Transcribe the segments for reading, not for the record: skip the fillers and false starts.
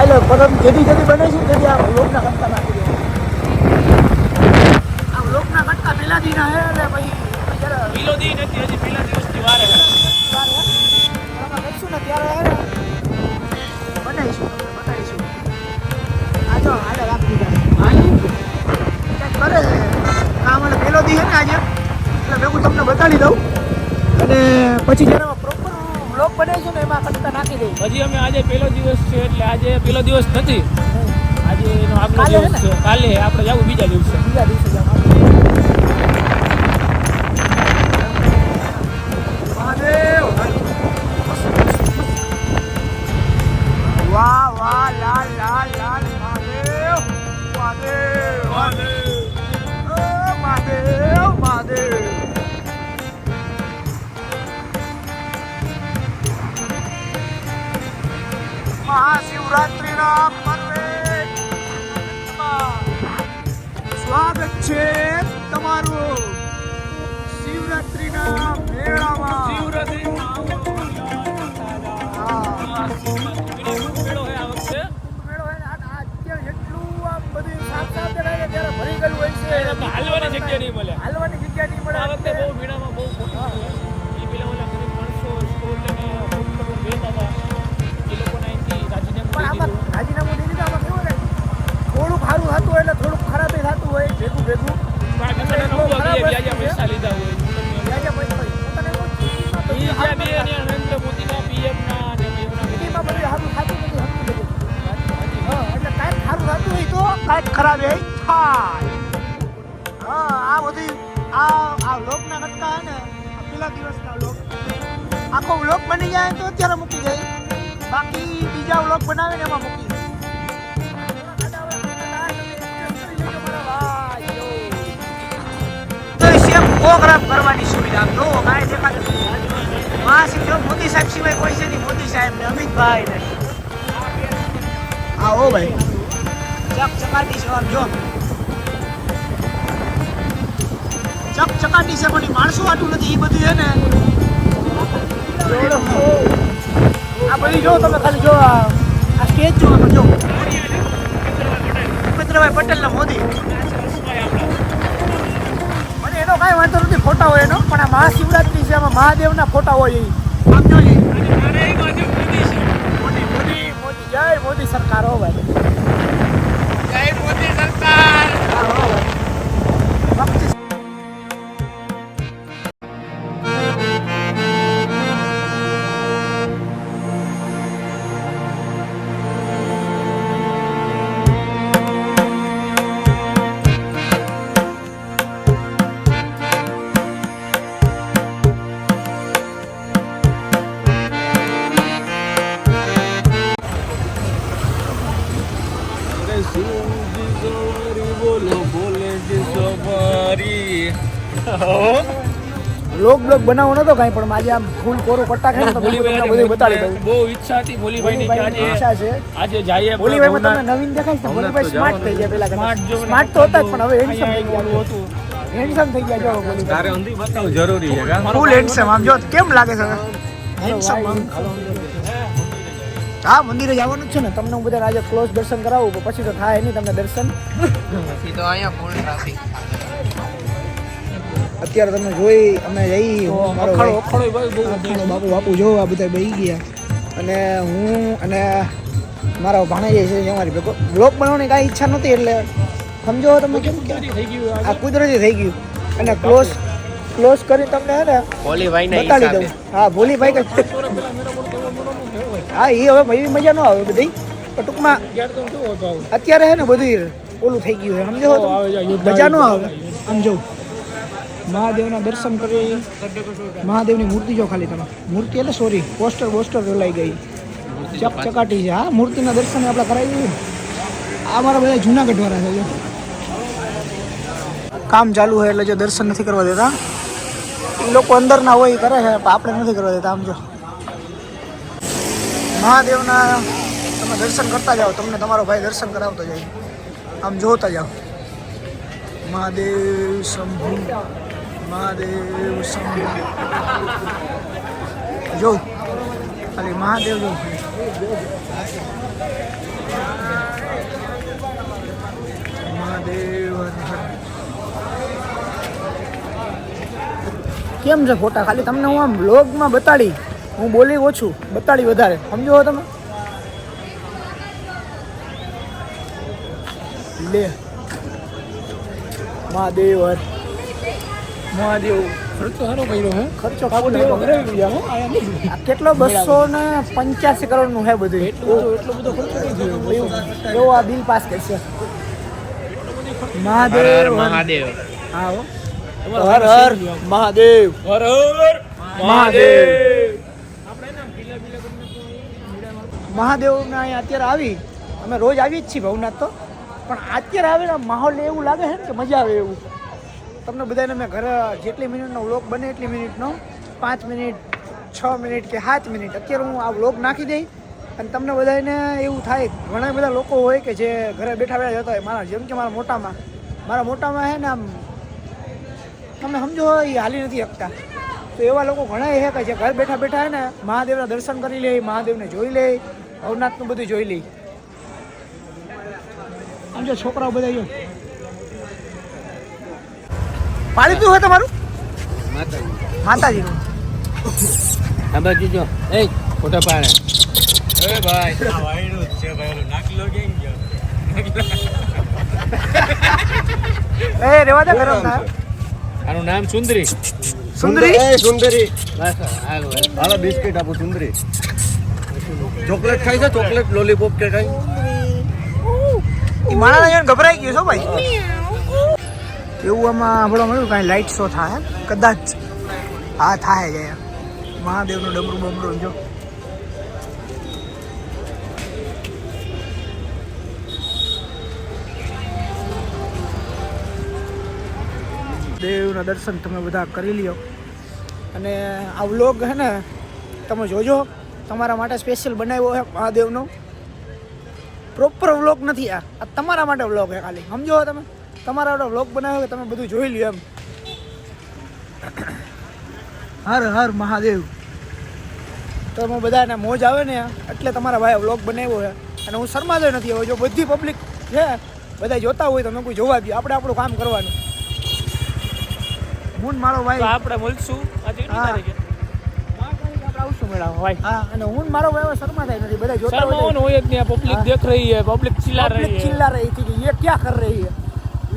કાલે પરમ જેથી બને છે તેથી આ લોકના કટકા નાખી દે આ લોકના કટકા પેલા દી ના હે એટલે પછી પેલો દી નથી હજી પેલા દિવસથી વારે હે કરશું ને ત્યારે બનાવીશું બતાવીશું આ જો હાલે રાખી દીધા કંઈક કરે છે કામ એટલે પેલો દી છે ને આજે એટલે ભેગું તમને બતાડી દઉં અને પછી જ્યારે પ્રોપર બ્લોગ બને છે ને એમાં કટકા નાખી દઈ હજી અમે આજે પહેલો દિવસ છે એટલે આજે પહેલો દિવસ નથી આજે એનો આગલો દિવસ છે કાલે આપણે જવું બીજા દિવસે જવું મહાદેવ વાહ વાહ લાલ લાલ લાલ મહાદેવ મહાદેવ મહાદેવ મહાદેવ મહાશિવરાત્રિના પર્વે સ્વાગત છે તમારું શિવરાત્રિના મેળામાં હાલવાની જગ્યા નહીં મળે આ વખતે બહુ મેળામાં બહુ મોટું એ પેલા ઓલા ગરીબ માણસો સ્ટોલ લઈને બેઠા હતા એ લોકોને અહીંથી રાજીનામું દઈ દીધું આમાં કેવું ને થોડુંક સારું થતું હોય એટલે થોડુંક ખરાબ થતું હોય ભેગું પૈસા લીધા હોય નરેન્દ્ર મોદીના પીએમના એટલે કાંઈક સારું થતું હોય તો કાંઈક ખરાબ એ થાય આ બધી આ લોકના કટકા હે ને પેલા દિવસના લોક આખો વ્લોગ બની જાય તો અત્યારે મૂકી જાય બાકી બીજા વ્લોગ બનાવે ને એમાં મૂકી તો સેમ પ્રોગ્રામ કરવાની સુવિધા જો કાંઈ દેખાતું જો મોદી સાહેબ સિવાય કોઈ છે નહીં મોદી સાહેબ ને અમિતભાઈ ને હા ઓ ભાઈ ચકાટી છે આમ જો ચકાટી છે પણ માણસો આટલું નથી એ બધું છે ને આ બધી જો તમે ખાલી જો આ સ્ટેજ જો આમાં જો ભૂપેન્દ્રભાઈ પટેલ ના મોદી અને એનો કાંઈ વાંધો નથી ફોટા હોય એનો પણ આ મહાશિવરાત્રી છે આમાં મહાદેવના ફોટા હોય એ આમ જોઈ મોદી જય મોદી સરકાર હો ભાઈ જય મોદી સરકાર બ્લોગ બનાવો નતો કાંઈ પણ આજે આમ ફૂલ કોરું કટ્ટા ખાઈને તો બધું બતાડી દઉં બહુ ઈચ્છા હતી ભોલીભાઈની કે ઈચ્છા છે આજે જઈએ ભોલીભાઈ તમને નવીન દેખાય છે ભોલીભાઈ સ્માર્ટ થઈ ગયા પેલા સ્માર્ટ તો હતા જ પણ હવે હેન્ડસમ થઈ ગયા હેન્ડસમ થઈ ગયા જો ભોલીભાઈ તારે અંધી બતાવું જરૂરી છે ફૂલ હેન્ડસમ આમ જો કેમ લાગે છે હેન્ડસમ હા મંદિરે જવાનું જ છે ને તમને હું બધા આજે ક્લોઝ દર્શન કરાવું પછી તો થાય નહીં તમને દર્શન તો અહીંયા ફૂલ ટ્રાફિક અત્યારે તમે જોઈ અમે જઈ બાપુ જો આ બધા બેસી ગયા અને હું અને મારા ભાણેજ છે અમારી ભેગો બ્લોગ બનાવવાની કાંઈ ઈચ્છા નહોતી એટલે સમજો તમે કેમ આ કુદરતી થઈ ગયું અને ક્લોઝ કરી તમને હે ને બતાડી દઉં હા ભોલીભાઈ હા એ હવે ભાઈ મજા ન આવે બધી પણ ટૂંકમાં અત્યારે હે ને બધું ઓલું થઈ ગયું છે સમજો મજા ન આવે સમજો મહાદેવના દર્શન કરી મહાદેવની મૂર્તિ જો ખાલી તમે મૂર્તિ એટલે સોરી પોસ્ટર રોલાઈ ગઈ ચકાટી છે હા મૂર્તિના દર્શન આપણે કરાવી દઈએ આ મારા બધા જુનાગઢ વાળા છે જો કામ ચાલુ હોય એટલે જો દર્શન નથી કરવા દેતા એ લોકો અંદરના હોય કરે છે પણ આપણે નથી કરવા દેતા આમ જો મહાદેવના તમે દર્શન કરતા જાઓ તમને તમારો ભાઈ દર્શન કરાવતો જાય આમ જોતા જાઓ મહાદેવ શંભુ જો ખાલી મહાદેવ જો મહાદેવ કેમ છે ફોટા? ખાલી તમને હું આમ બ્લોગમાં બતાડી, હું બોલી ઓછું બતાડી વધારે, સમજો તમે? લે મહાદેવ મહાદેવ ખર્ચો સારો કર્યો હે. ખર્ચો કાબુ કેટલો 285 કરોડનું હે બધું. એટલો બધો ખર્ચો નહીં થયો. એવો આ બિલ પાસ કરશે. મહાદેવ મહાદેવ. હા હો. હર હર મહાદેવ. હર હર મહાદેવ. મહાદેવના અહીંયા અત્યારે આવી, અમે રોજ આવીએ જ છીએ ભવનાથ તો, પણ અત્યારે આવે ને માહોલ એવું લાગે છે ને કે મજા આવે એવું. તમને બધાને મેં ઘરે જેટલી મિનિટનો વ્લોગ બને એટલી મિનિટનો, 5 મિનિટ 6 મિનિટ કે 7 મિનિટ અત્યારે હું આ વ્લોગ નાખી દઈ, અને તમને બધાને એવું થાય. ઘણા બધા લોકો હોય કે જે ઘરે બેઠા બેઠા જતા હોય, મારા જેમ કે મારા મોટામાં છે ને આમ તમે સમજો એ હાલી નથી શકતા, તો એવા લોકો ઘણા છે કે જે ઘર બેઠા બેઠા છે ને મહાદેવના દર્શન કરી લે, મહાદેવને જોઈ લે, ભવનાથનું બધું જોઈ લે. સમજો છોકરાઓ બધા પાડી દીધું હોય તમારું માતાજીનું. આ બાજુ જો એ ફોટા પાડે. એ ભાઈ આ વાયરો છે ભાઈ, નાકલો કેમ ગયો? એ રેવા દે ગરમ થાય. આનું નામ સુંદરી. સુંદરી સુંદરી બસ હાલો હાલો બિસ્કિટ આપો. સુંદરી ચોકલેટ ખાઈ છે? ચોકલેટ લોલીપોપ કે કઈ? એ માણસ અહીંયા ગભરાઈ ગયો છો ભાઈ. એવું આમાં આપણો મળ્યું કાંઈ લાઇટ શો થાય કદાચ. હા થાય જાય મહાદેવનું ડમરું બમરું જો. દેવના દર્શન તમે બધા કરી લ્યો, અને આ વ્લોગ હે ને તમે જોજો, તમારા માટે સ્પેશિયલ બનાવ્યો છે મહાદેવનો. પ્રોપર વ્લોગ નથી આ તમારા માટે વ્લોગ છે ખાલી, સમજો તમે? તમારા માટે વ્લોગ બનાવ્યો કે તમે બધું જોઈ લ્યો એમ. હર હર મહાદેવ. તો અમે બધાને મોજ આવે ને એટલે તમારા ભાઈ વ્લોગ બનાવ્યો છે, અને હું શરમાતો નથી. હવે જો બધી પબ્લિક છે બધા જોતા હોય તો અમે કોઈ જોવા દઈએ, આપણે આપણું કામ કરવાનું. હું મારો ભાઈ આપણે મળશું આજે કેટલી તારીખે? આપણે આવશું મેળામાં ભાઈ. હા, અને હું મારો ભાઈ હવે શરમા થાય નથી, બધા જોતા શર્માવાનું હોય જ નહીં. પબ્લિક દેખ રહી है, पब्लिक चिल्ला रही है, चिल्ला रही थी कि ये क्या कर रही है,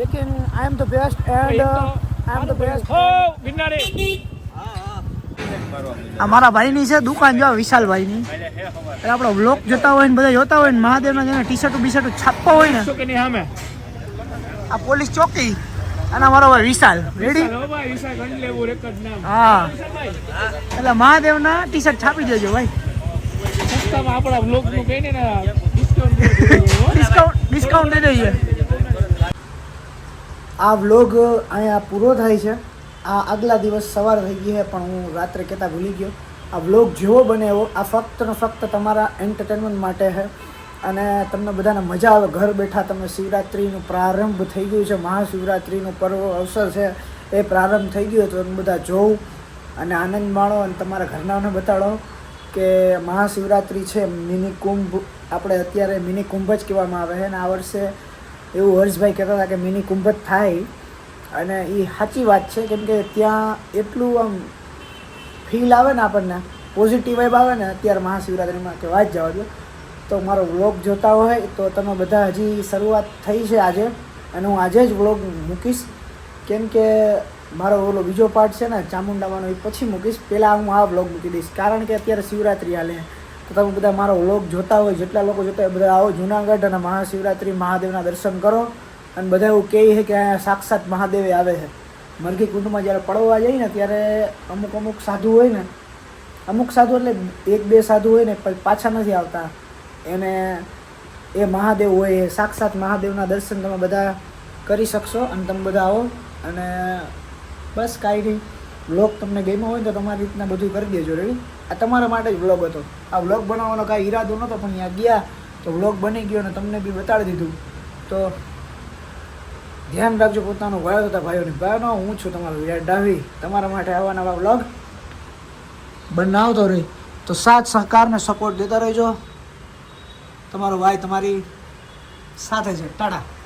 लेकिन I am the best and I am the best. हो गिरनारे અમારા ભાઈની છે દુકાન, જો વિશાલભાઈની. એટલે આપણો વ્લોગ જોતા હોય ને બધા જોતા હોય ને મહાદેવના જેને ટી શર્ટો બીશર્ટો છાપવા હોય ને, શું કે નહીં સામે આ પોલીસ ચોકી અને અમારો ભાઈ વિશાલ રેડી. હો ભાઈ ઈસા ગણ લેવું એક જ નામ. હા, એટલે મહાદેવના ટી શર્ટ છાપી દેજો ભાઈ. સસ્તામાં આપણા વ્લોગ નું કહીને ને ડિસ્કાઉન્ટ દઈ દઈએ. આ વ્લોગ અહીંયા પૂરો થાય છે. આ આગલા દિવસ સવાર થઈ ગઈ છે, પણ હું રાત્રે કહેતા ભૂલી ગયો. આ વ્લોગ જેવો બને એવો આ ફક્ત ને ફક્ત તમારા એન્ટરટેનમેન્ટ માટે છે, અને તમને બધાને મજા આવે. ઘર બેઠા તમે શિવરાત્રિનું પ્રારંભ થઈ ગયું છે, મહાશિવરાત્રિનું પર્વ અવસર છે, એ પ્રારંભ થઈ ગયો. તો તમે બધા જોવો અને આનંદ માણો, અને તમારા ઘરનાઓને બતાડો કે મહાશિવરાત્રિ છે, મિની કુંભ. આપણે અત્યારે મિની કુંભ જ કહેવામાં આવે છે, અને આ વર્ષે એવું હર્ષભાઈ કહેતા હતા કે મિની કુંભ જ થાય, અને એ સાચી વાત છે. કેમ કે ત્યાં એટલું આમ ફીલ આવે ને આપણને, પોઝિટિવ વાઇબ આવે ને અત્યારે મહાશિવરાત્રિમાં કે વાત જવા દો. તો મારો વ્લોગ જોતા હોય તો તમે બધા, હજી શરૂઆત થઈ છે આજે, અને હું આજે જ વ્લોગ મૂકીશ. કેમ કે મારો ઓલો બીજો પાર્ટ છે ને ચામુંડામાંનો, એ પછી મૂકીશ. પહેલાં હું આ વ્લોગ મૂકી દઈશ, કારણ કે અત્યારે શિવરાત્રિ હાલે. તો તમે બધા મારો વ્લોગ જોતા હોય, જેટલા લોકો જોતા હોય બધા આવો જુનાગઢ અને મહાશિવરાત્રિ મહાદેવના દર્શન કરો. અને બધા એવું કહે છે કે અહીંયા સાક્ષાત મહાદેવે આવે છે. મરઘી કુંડમાં જ્યારે પડવા જાય ને ત્યારે અમુક સાધુ હોય ને, અમુક સાધુ એટલે 1-2 સાધુ હોય ને પાછા નથી આવતા, એને એ મહાદેવ હોય, એ સાક્ષાત મહાદેવના દર્શન તમે બધા કરી શકશો. અને તમે બધા આવો, અને બસ કાંઈ નહીં. વ્લોગ તમને ગમ્યો હોય તો તમારી રીતના બધું કરી દેજો. રેડી? આ તમારા માટે જ વ્લોગ હતો. આ વ્લોગ બનાવવાનો કાંઈ ઈરાદો નહોતો, પણ ત્યાં ગયા તો વ્લોગ બની ગયો અને તમને બી બતાડી દીધું. તો ધ્યાન રાખજો પોતાનું. ભાઈઓ તથા ભાઈઓની બહેનો, હું છું તમારો વિરાટ ડાભી. તમારા માટે આવા નવા વ્લોગ બનાવતો રહી, તો સાથ સહકારને સપોર્ટ દેતા રહેજો. તમારો ભાઈ તમારી સાથે છે ટાટા